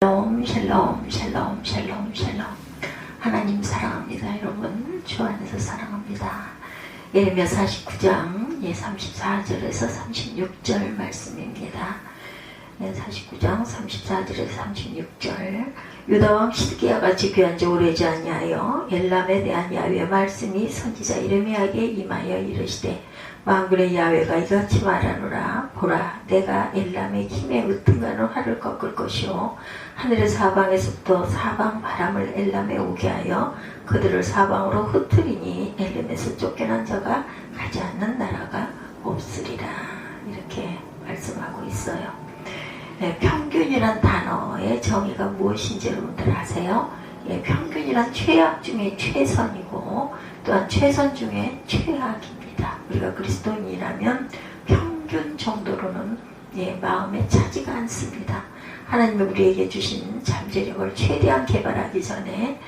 샬롬 샬롬 샬롬 샬롬 샬롬. 하나님 사랑합니다. 여러분 주 안에서 사랑합니다. 예레미야 49장 34절에서 36절 말씀입니다. 49장 34절에서 36절. 유다왕 시드기야가 즉위한 지 오래지 아니하여 엘람에 대한 야훼의 말씀이 선지자 예레미야에게 임하여 이르시되, 만군의 야훼가 이같이 말하노라. 보라, 내가 엘람의 힘에 으뜸가는 활을 꺾을 것이요, 하늘의 사방에서부터 사방 바람을 엘람에 오게 하여 그들을 사방으로 흩트리니 엘람에서 쫓겨난 자가 가지 않는 나라가 없으리라. 이렇게 말씀하고 있어요. 평균이란 단어의 정의가 무엇인지 여러분들 아세요? 평균이란 최악 중에 최선이고 또한 최선 중에 최악입니다. 우리가 그리스도인이라면 평균 정도로는 마음에 차지가 않습니다. 하나님이 우리에게 주신 잠재력을 최대한 개발하기 전에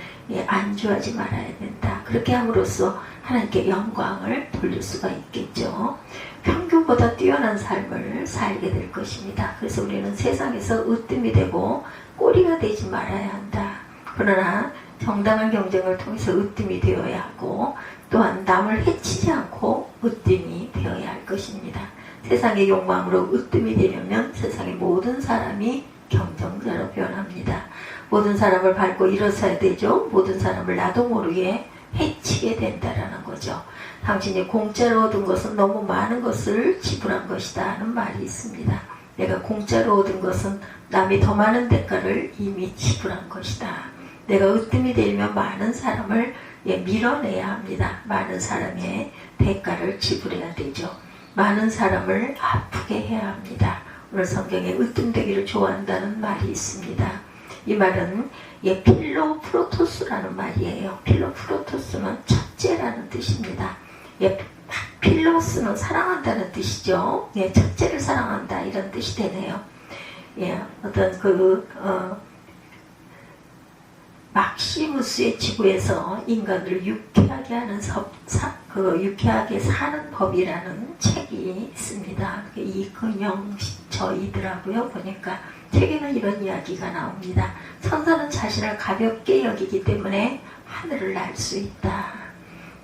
안주하지 말아야 된다. 그렇게 함으로써 하나님께 영광을 돌릴 수가 있겠죠. 평균보다 뛰어난 삶을 살게 될 것입니다. 그래서 우리는 세상에서 으뜸이 되고 꼬리가 되지 말아야 한다. 그러나 정당한 경쟁을 통해서 으뜸이 되어야 하고, 또한 남을 해치지 않고 으뜸이 되어야 할 것입니다. 세상의 욕망으로 으뜸이 되려면 세상의 모든 사람이 경쟁자로 변합니다. 모든 사람을 밟고 일어서야 되죠. 모든 사람을 나도 모르게 해치게 된다라는 거죠. 당신이 공짜로 얻은 것은 너무 많은 것을 지불한 것이다 하는 말이 있습니다. 내가 공짜로 얻은 것은 남이 더 많은 대가를 이미 지불한 것이다. 내가 으뜸이 되려면 많은 사람을 밀어내야 합니다. 많은 사람의 대가를 지불해야 되죠. 많은 사람을 아프게 해야 합니다. 오늘 성경에 으뜸되기를 좋아한다는 말이 있습니다. 이 말은 필로프로토스라는 말이에요. 필로프로토스는 첫째라는 뜻입니다. 필로스는 사랑한다는 뜻이죠. 첫째를 사랑한다 이런 뜻이 되네요. 막시무스의 지구에서 인간을 유쾌하게 하는 유쾌하게 사는 법이라는 책이 있습니다. 이근영 저이더라고요. 보니까 책에는 이런 이야기가 나옵니다. 천사는 자신을 가볍게 여기기 때문에 하늘을 날 수 있다.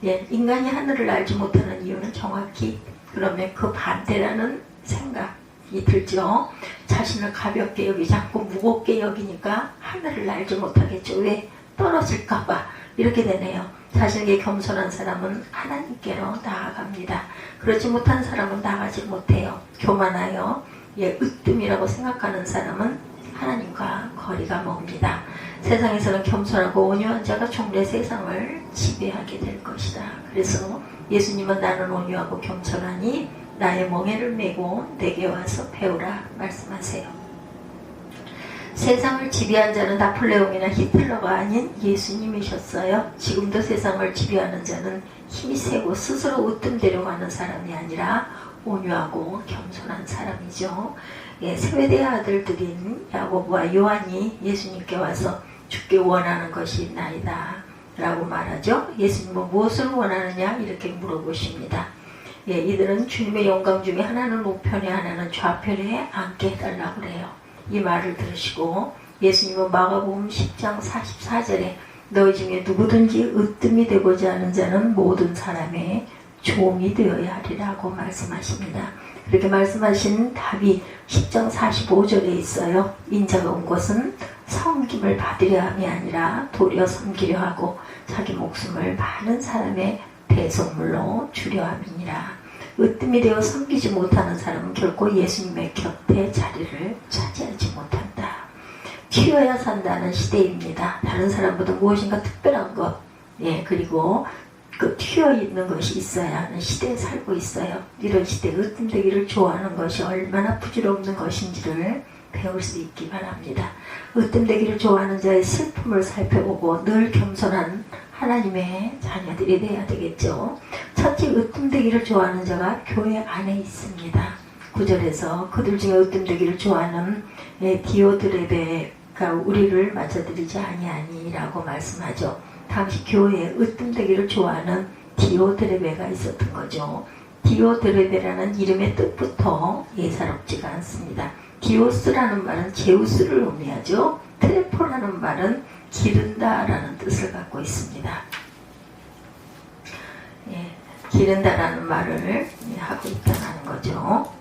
인간이 하늘을 날지 못하는 이유는 정확히 그러면 그 반대라는 생각이 들죠. 자신을 가볍게 여기지 않고 무겁게 여기니까 하늘을 날지 못하겠죠. 왜? 떨어질까봐. 이렇게 되네요. 자신에게 겸손한 사람은 하나님께로 나아갑니다. 그렇지 못한 사람은 나가지 못해요. 교만하여 으뜸이라고 생각하는 사람은 하나님과 거리가 멉니다. 세상에서는 겸손하고 온유한 자가 종래 세상을 지배하게 될 것이다. 그래서 예수님은 나는 온유하고 겸손하니 나의 멍에를 메고 내게 와서 배우라 말씀하세요. 세상을 지배한 자는 나폴레옹이나 히틀러가 아닌 예수님이셨어요. 지금도 세상을 지배하는 자는 힘이 세고 스스로 으뜸되려고 하는 사람이 아니라 온유하고 겸손한 사람이죠. 세베대의 아들들인 야고보와 요한이 예수님께 와서 주께 원하는 것이 있나이다 라고 말하죠. 예수님은 무엇을 원하느냐 이렇게 물어보십니다. 이들은 주님의 영광 중에 하나는 우편에 하나는 좌편에 앉게 해달라고 그래요. 이 말을 들으시고 예수님은 마가복음 10장 44절에 너희 중에 누구든지 으뜸이 되고자 하는 자는 모든 사람의 종이 되어야 하리라고 말씀하십니다. 그렇게 말씀하신 답이 10장 45절에 있어요. 인자가 온 것은 섬김을 받으려 함이 아니라 도리어 섬기려 하고 자기 목숨을 많은 사람의 대속물로 주려 함이니라. 으뜸이 되어 섬기지 못하는 사람은 결코 예수님의 곁에 자리를 차지하지 못한다. 튀어야 산다는 시대입니다. 다른 사람보다 무엇인가 특별한 것, 그리고 그 튀어있는 것이 있어야 하는 시대에 살고 있어요. 이런 시대에 으뜸되기를 좋아하는 것이 얼마나 부질없는 것인지를 배울 수 있기 바랍니다. 으뜸되기를 좋아하는 자의 슬픔을 살펴보고 늘 겸손한 하나님의 자녀들이 돼야 되겠죠. 첫째, 으뜸되기를 좋아하는 자가 교회 안에 있습니다. 9절에서 그들 중에 으뜸되기를 좋아하는 디오드레베가 우리를 맞아들이지 아니하니라고 말씀하죠. 당시 교회에 으뜸되기를 좋아하는 디오드레베가 있었던 거죠. 디오드레베라는 이름의 뜻부터 예사롭지가 않습니다. 디오스라는 말은 제우스를 의미하죠. 트레포라는 말은 기른다라는 뜻을 갖고 있습니다. 예, 기른다라는 말을 하고 있다는 거죠.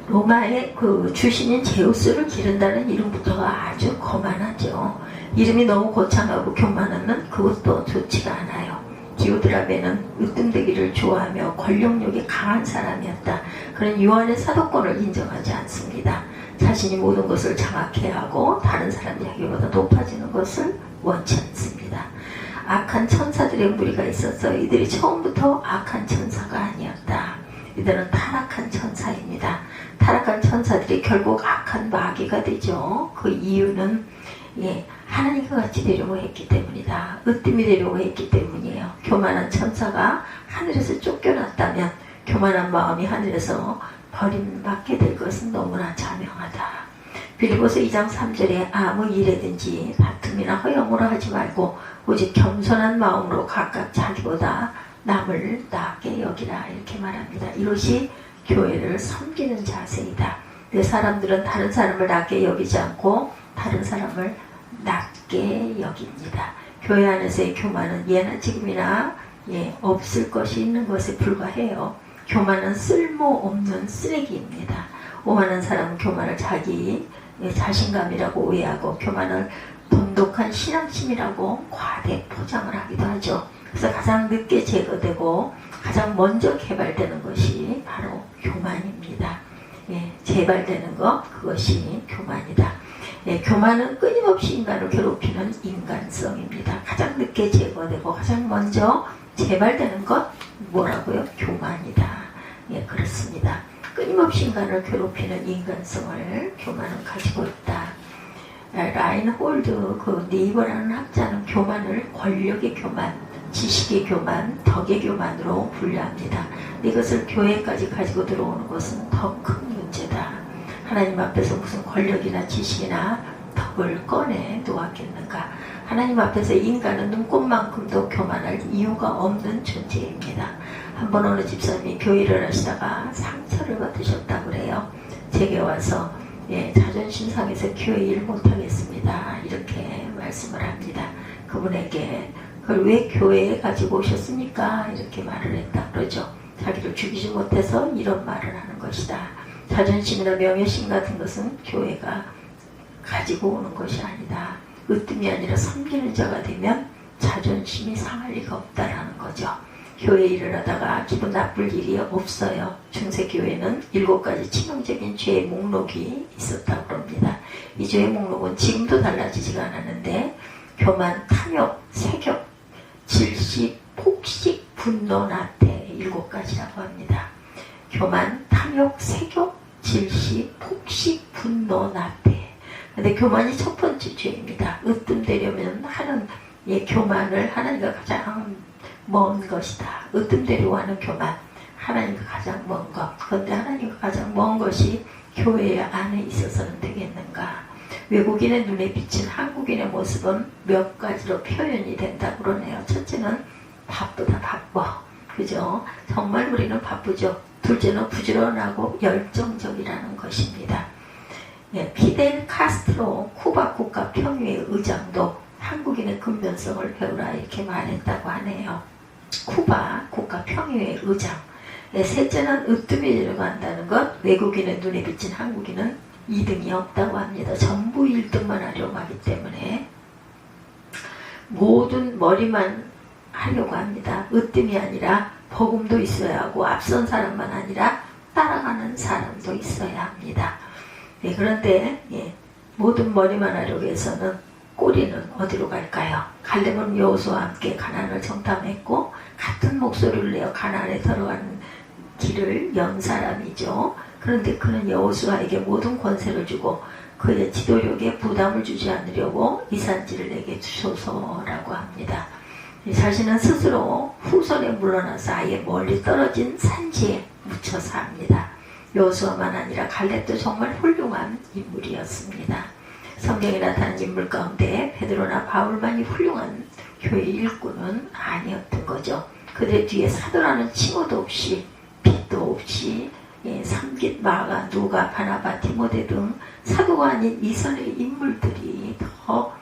로마의 그 주신인 제우스를 기른다는 이름부터가 아주 거만하죠. 이름이 너무 거창하고 교만하면 그것도 좋지가 않아요. 디오드라베는 으뜸되기를 좋아하며 권력욕이 강한 사람이었다. 그는 요한의 사도권을 인정하지 않습니다. 자신이 모든 것을 장악해야 하고 다른 사람 이야기보다 높아지는 것을 원치 않습니다. 악한 천사들의 무리가 있어서 이들이 처음부터 악한 천사가 아니었다. 이들은 타락한 천사입니다. 타락한 천사들이 결국 악한 마귀가 되죠. 그 이유는 하나님과 같이 되려고 했기 때문이다. 으뜸이 되려고 했기 때문이에요. 교만한 천사가 하늘에서 쫓겨났다면 교만한 마음이 하늘에서 버림받게 될 것은 너무나 자명하다. 빌립보서 2장 3절에 아무 일에든지 다툼이나 허영으로 하지 말고 오직 겸손한 마음으로 각각 자기보다 남을 나게 여기라 이렇게 말합니다. 이것이 교회를 섬기는 자세이다. 사람들은 다른 사람을 낮게 여기지 않고 다른 사람을 낮게 여깁니다. 교회 안에서의 교만은 예나 지금이나 없을 것이 있는 것에 불과해요. 교만은 쓸모없는 쓰레기입니다. 오만한 사람은 교만을 자기 자신감이라고 오해하고 교만을 돈독한 신앙심이라고 과대 포장을 하기도 하죠. 그래서 가장 늦게 제거되고 가장 먼저 개발되는 것이 바로 교만입니다. 재발되는 것, 그것이 교만이다. 교만은 끊임없이 인간을 괴롭히는 인간성입니다. 가장 늦게 제거되고 가장 먼저 재발되는 것 뭐라고요? 교만이다. 그렇습니다. 끊임없이 인간을 괴롭히는 인간성을 교만은 가지고 있다. 라인홀드 그 네이버라는 학자는 교만을 권력의 교만, 지식의 교만, 덕의 교만으로 분류합니다. 이것을 교회까지 가지고 들어오는 것은 더 큰 문제다. 하나님 앞에서 무슨 권력이나 지식이나 덕을 꺼내 놓았겠는가. 하나님 앞에서 인간은 눈꽃만큼도 교만할 이유가 없는 존재입니다. 한번 어느 집사님이 교회를 하시다가 상처를 받으셨다고 그래요. 제게 와서 자존심 상해서 교회 일 못하겠습니다. 이렇게 말씀을 합니다. 그분에게 그걸 왜 교회에 가지고 오셨습니까? 이렇게 말을 했다 그러죠. 자기를 죽이지 못해서 이런 말을 하는 것이다. 자존심이나 명예심 같은 것은 교회가 가지고 오는 것이 아니다. 으뜸이 아니라 섬기는 자가 되면 자존심이 상할 리가 없다라는 거죠. 교회 일을 하다가 기분 나쁠 일이 없어요. 중세교회는 7가지 치명적인 죄의 목록이 있었다고 합니다. 이 죄의 목록은 지금도 달라지지가 않았는데 교만, 탐욕, 세격, 질식, 폭식, 분노, 나태 7가지라고 합니다. 교만, 탐욕, 세격, 질식, 폭식, 분노, 나태. 근데 교만이 첫 번째 죄입니다. 으뜸되려면 하는 교만을 하나님과 가장 먼 것이다. 으뜸되려고 하는 교만, 하나님과 가장 먼 것. 그런데 하나님과 가장 먼 것이 교회 안에 있어서는 되겠는가? 외국인의 눈에 비친 한국인의 모습은 몇 가지로 표현이 된다고 그러네요. 첫째는 바쁘다, 바빠. 그죠? 정말 우리는 바쁘죠. 둘째는 부지런하고 열정적이라는 것입니다. 피델 카스트로 쿠바 국가 평유의 의장도 한국인의 근면성을 배우라 이렇게 말했다고 하네요. 쿠바 국가 평유의 의장. 셋째는 으뜸이 들어간다는 것. 외국인의 눈에 비친 한국인은 2등이 없다고 합니다. 전부 1등만 하려고 하기 때문에 모든 머리만 하려고 합니다. 으뜸이 아니라 복음도 있어야 하고 앞선 사람만 아니라 따라가는 사람도 있어야 합니다. 그런데 모든 머리만 하려고 해서는 꼬리는 어디로 갈까요? 갈렙은 여호수아와 함께 가나안을 정탐했고 같은 목소리를 내어 가나안에 들어가는 길을 연 사람이죠. 그런데 그는 여호수아에게 모든 권세를 주고 그의 지도력에 부담을 주지 않으려고 이 산지를 내게 주소서라고 합니다. 자신은 스스로 후손에 물러나서 아예 멀리 떨어진 산지에 묻혀 삽니다. 여호수아만 아니라 갈렙도 정말 훌륭한 인물이었습니다. 성경에 나타난 인물 가운데 베드로나 바울만이 훌륭한 교회 일꾼은 아니었던 거죠. 그들의 뒤에 사도라는 칭호도 없이 빛도 없이 삼깃, 마가, 누가, 바나바, 디모데 등 사도가 아닌 이선의 인물들이 더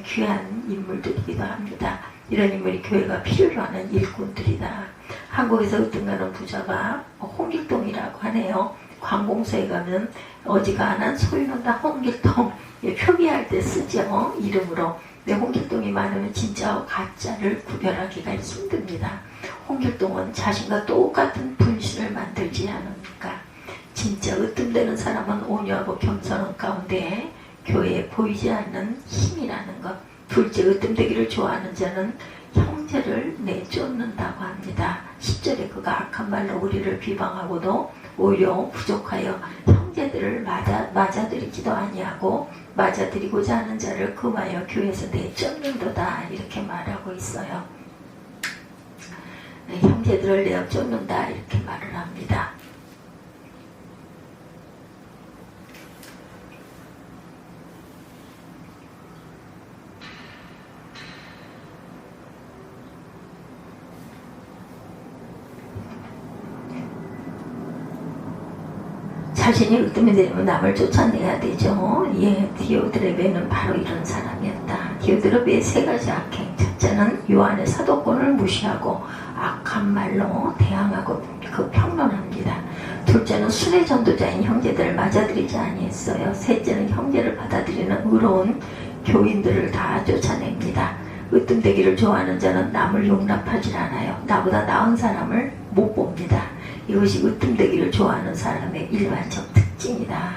귀한 인물들이기도 합니다. 이런 인물이 교회가 필요로 하는 일꾼들이다. 한국에서 으뜸가는 부자가 홍길동이라고 하네요. 관공서에 가면 어지간한 소유는 홍길동 표기할 때 쓰죠. 이름으로. 근데 홍길동이 많으면 진짜와 가짜를 구별하기가 힘듭니다. 홍길동은 자신과 똑같은 분신을 만들지 않으니까. 진짜 으뜸되는 사람은 온유하고 겸손한 가운데 교회에 보이지 않는 힘이라는 것. 둘째, 으뜸되기를 좋아하는 자는 형제를 내쫓는다고 합니다. 10절에 그가 악한 말로 우리를 비방하고도 오히려 부족하여 형제들을 맞아들이지도 아니하고 맞아들이고자 하는 자를 금하여 교회에서 내쫓는도다 이렇게 말하고 있어요. 형제들을 내쫓는다 이렇게 말을 합니다. 자신이 으뜸이 되면 남을 쫓아내야 되죠. 디오드레베는 바로 이런 사람이었다. 디오드레베의 세 가지 악행. 첫째는 요한의 사도권을 무시하고 악한 말로 대항하고 그 평론합니다. 둘째는 순회 전도자인 형제들을 맞아들이지 아니했어요. 셋째는 형제를 받아들이는 의로운 교인들을 다 쫓아냅니다. 으뜸되기를 좋아하는 자는 남을 용납하지 않아요. 나보다 나은 사람을 못 봅니다. 이것이 으뜸되기를 좋아하는 사람의 일반적 특징이다.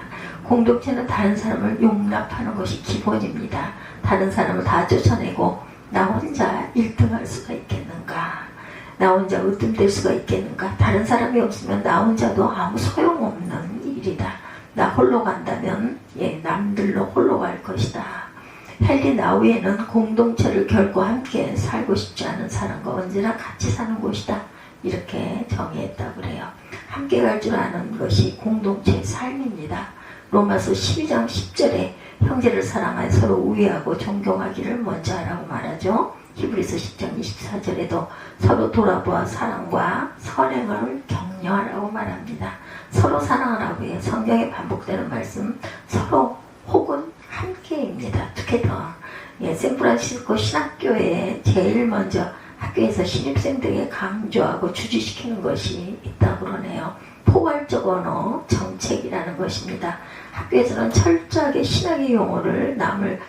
공동체는 다른 사람을 용납하는 것이 기본입니다. 다른 사람을 다 쫓아내고 나 혼자 1등할 수가 있겠는가? 나 혼자 으뜸될 수가 있겠는가? 다른 사람이 없으면 나 혼자도 아무 소용없는 일이다. 나 홀로 간다면 남들로 홀로 갈 것이다. 헬기 나우에는 공동체를 결코 함께 살고 싶지 않은 사람과 언제나 같이 사는 곳이다. 이렇게 정의했다고 그래요. 함께 갈 줄 아는 것이 공동체의 삶입니다. 로마서 12장 10절에 형제를 사랑하여 서로 우애하고 존경하기를 먼저 하라고 말하죠. 히브리서 10장 24절에도 서로 돌아보아 사랑과 선행을 격려하라고 말합니다. 서로 사랑하라고 해요. 성경에 반복되는 말씀 서로 혹은 함께입니다. together. 샌프란시스코 신학교에 제일 먼저 학교에서 신입생들에게 강조하고 주지시키는 것이 있다고 그러네요. 포괄적 언어 정책이라는 것입니다. 학교에서는 철저하게 신학의 용어를 남을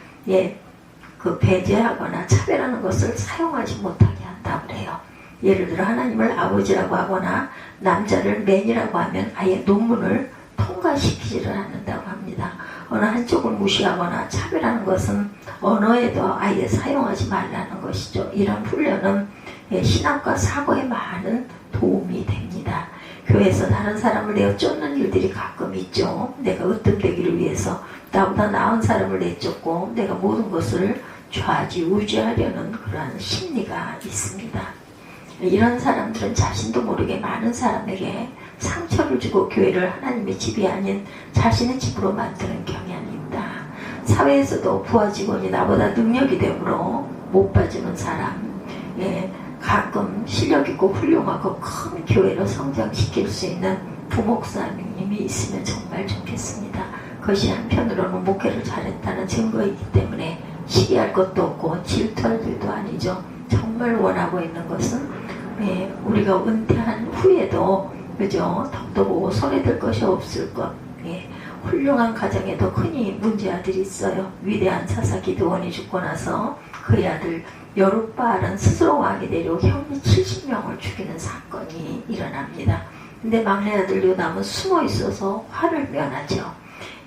배제하거나 차별하는 것을 사용하지 못하게 한다고 그래요. 예를 들어 하나님을 아버지라고 하거나 남자를 맨이라고 하면 아예 논문을 통과시키지를 않는다고 합니다. 어느 한쪽을 무시하거나 차별하는 것은 언어에도 아예 사용하지 말라는 것이죠. 이런 훈련은 신학과 사고에 많은 도움이 됩니다. 교회에서 다른 사람을 내어 쫓는 일들이 가끔 있죠. 내가 으뜸되기를 위해서 나보다 나은 사람을 내쫓고 내가 모든 것을 좌지우지하려는 그러한 심리가 있습니다. 이런 사람들은 자신도 모르게 많은 사람에게 상처를 주고 교회를 하나님의 집이 아닌 자신의 집으로 만드는 경향이 있다. 사회에서도 부하 직원이 나보다 능력이 되므로 못 봐주는 사람, 가끔 실력 있고 훌륭하고 큰 교회로 성장시킬 수 있는 부목사님이 있으면 정말 좋겠습니다. 그것이 한편으로는 목회를 잘했다는 증거이기 때문에 시기할 것도 없고 질투할 일도 아니죠. 정말 원하고 있는 것은 우리가 은퇴한 후에도 그죠? 덕도 보고 손에 들 것이 없을 것. 훌륭한 가정에도 흔히 문제아들이 있어요. 위대한 사사 기드온이 죽고 나서 그의 아들 여룻바알은 스스로 왕이 되려 형이 70명을 죽이는 사건이 일어납니다. 근데 막내 아들 요담은 숨어 있어서 화를 면하죠.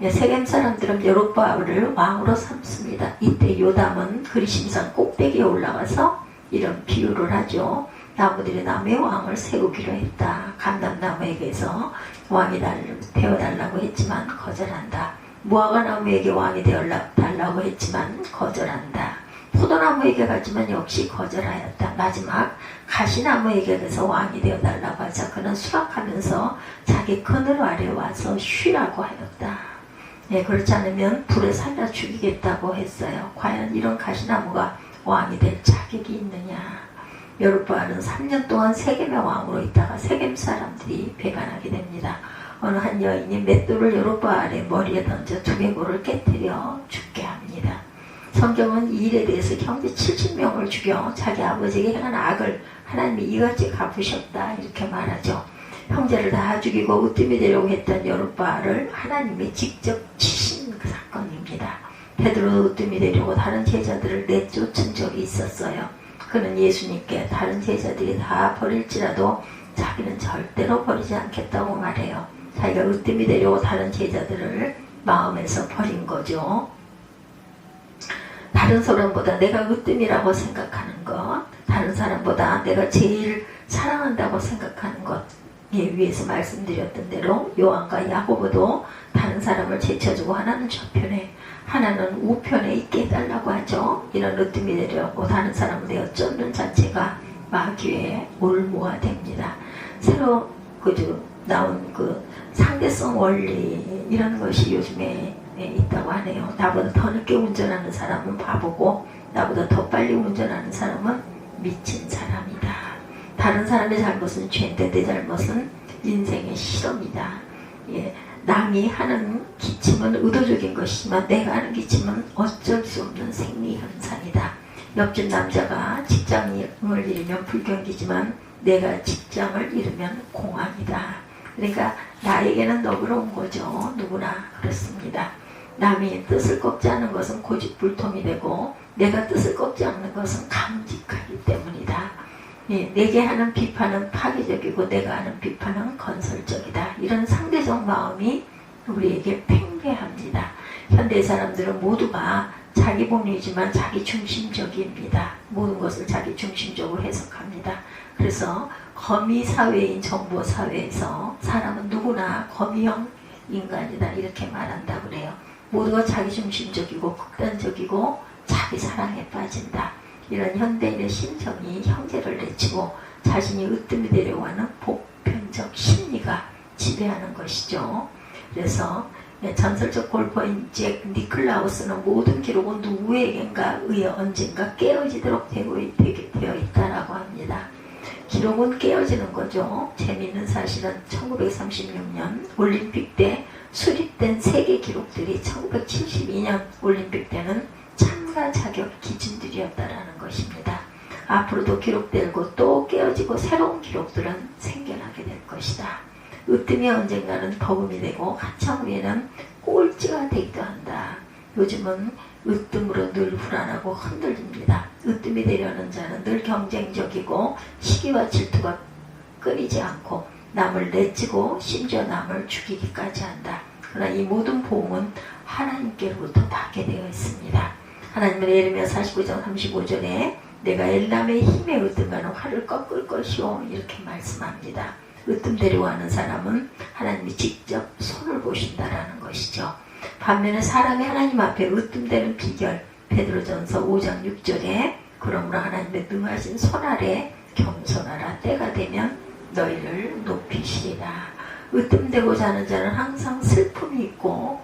세겜 사람들은 여룻바알을 왕으로 삼습니다. 이때 요담은 그리심산 꼭대기에 올라가서 이런 비유를 하죠. 나무들이 남의 왕을 세우기로 했다. 감람나무에게서 왕이 되어달라고 했지만 거절한다. 무화과 나무에게 왕이 되어달라고 했지만 거절한다. 포도나무에게 가지만 역시 거절하였다. 마지막 가시나무에게 가서 왕이 되어달라고 하자 그는 수락하면서 자기 그늘 아래 와서 쉬라고 하였다. 그렇지 않으면 불에 살려 죽이겠다고 했어요. 과연 이런 가시나무가 왕이 될 자격이 있느냐. 여룻바알은 3년 동안 세겜의 왕으로 있다가 세겜 사람들이 배반하게 됩니다. 어느 한 여인이 맷돌을 여룻바알의 머리에 던져 두개골을 깨뜨려 죽게 합니다. 성경은 이 일에 대해서 형제 70명을 죽여 자기 아버지에게 행한 악을 하나님이 이같이 갚으셨다 이렇게 말하죠. 형제를 다 죽이고 으뜸이 되려고 했던 여룻바알을 하나님이 직접 치신 그 사건입니다. 베드로도 으뜸이 되려고 다른 제자들을 내쫓은 적이 있었어요. 그는 예수님께 다른 제자들이 다 버릴지라도 자기는 절대로 버리지 않겠다고 말해요. 자기가 으뜸이 되려고 다른 제자들을 마음에서 버린 거죠. 다른 사람보다 내가 으뜸이라고 생각하는 것, 다른 사람보다 내가 제일 사랑한다고 생각하는 것에 위해서 말씀드렸던 대로 요한과 야고보도 다른 사람을 제쳐주고 하나는 저편에 하나는 우편에 있게 해달라고 하죠. 이런 으뜸이 되려고 다른 사람을 내어 쫓는 자체가 마귀의 올무화됩니다. 새로 나온 그 상대성 원리 이런 것이 요즘에 있다고 하네요. 나보다 더 늦게 운전하는 사람은 바보고 나보다 더 빨리 운전하는 사람은 미친 사람이다. 다른 사람의 잘못은 죄인데 내 잘못은 인생의 실험이다. 예, 남이 하는 기침은 의도적인 것이지만 내가 하는 기침은 어쩔 수 없는 생리현상이다. 옆집 남자가 직장을 잃으면 불경기지만 내가 직장을 잃으면 공황이다. 그러니까 나에게는 너그러운 거죠. 누구나 그렇습니다. 남이 뜻을 꺾지 않는 것은 고집불통이 되고 내가 뜻을 꺾지 않는 것은 감직하기 때문이다. 예, 내게 하는 비판은 파괴적이고 내가 하는 비판은 건설적이다. 이런 상대적 마음이 우리에게 팽배합니다. 현대 사람들은 모두가 자기 본위이지만 자기 중심적입니다. 모든 것을 자기 중심적으로 해석합니다. 그래서 거미사회인 정보사회에서 사람은 누구나 거미형 인간이다 이렇게 말한다고 그래요. 모두가 자기 중심적이고 극단적이고 자기 사랑에 빠진다. 이런 현대인의 심정이 형제를 내치고 자신이 으뜸이 되려고 하는 보편적 심리가 지배하는 것이죠. 그래서 전설적 골퍼인 잭 니클라우스는 모든 기록은 누구에겐가 의해 언젠가 깨어지도록 되어 있다라고 합니다. 기록은 깨어지는 거죠. 재미있는 사실은 1936년 올림픽 때 수립된 세계 기록들이 1972년 올림픽 때는 참가 자격 기준들이었다라는 것입니다. 앞으로도 기록되고 또 깨어지고 새로운 기록들은 생겨나게 될 것이다. 으뜸이 언젠가는 버금이 되고 한참 후에는 꼴찌가 되기도 한다. 요즘은 으뜸으로 늘 불안하고 흔들립니다. 으뜸이 되려는 자는 늘 경쟁적이고 시기와 질투가 끊이지 않고 남을 내치고 심지어 남을 죽이기까지 한다. 그러나 이 모든 보응은 하나님께로부터 받게 되어 있습니다. 하나님은 예레미야 49장 35절에 내가 엘람의 힘에 으뜸하는 활을 꺾을 것이오 이렇게 말씀합니다. 으뜸되려고 하는 사람은 하나님이 직접 손을 보신다라는 것이죠. 반면에 사람이 하나님 앞에 으뜸되는 비결 베드로전서 5장 6절에 그러므로 하나님의 능하신 손 아래 겸손하라. 때가 되면 너희를 높이시리라. 으뜸되고자 하는 자는 항상 슬픔이 있고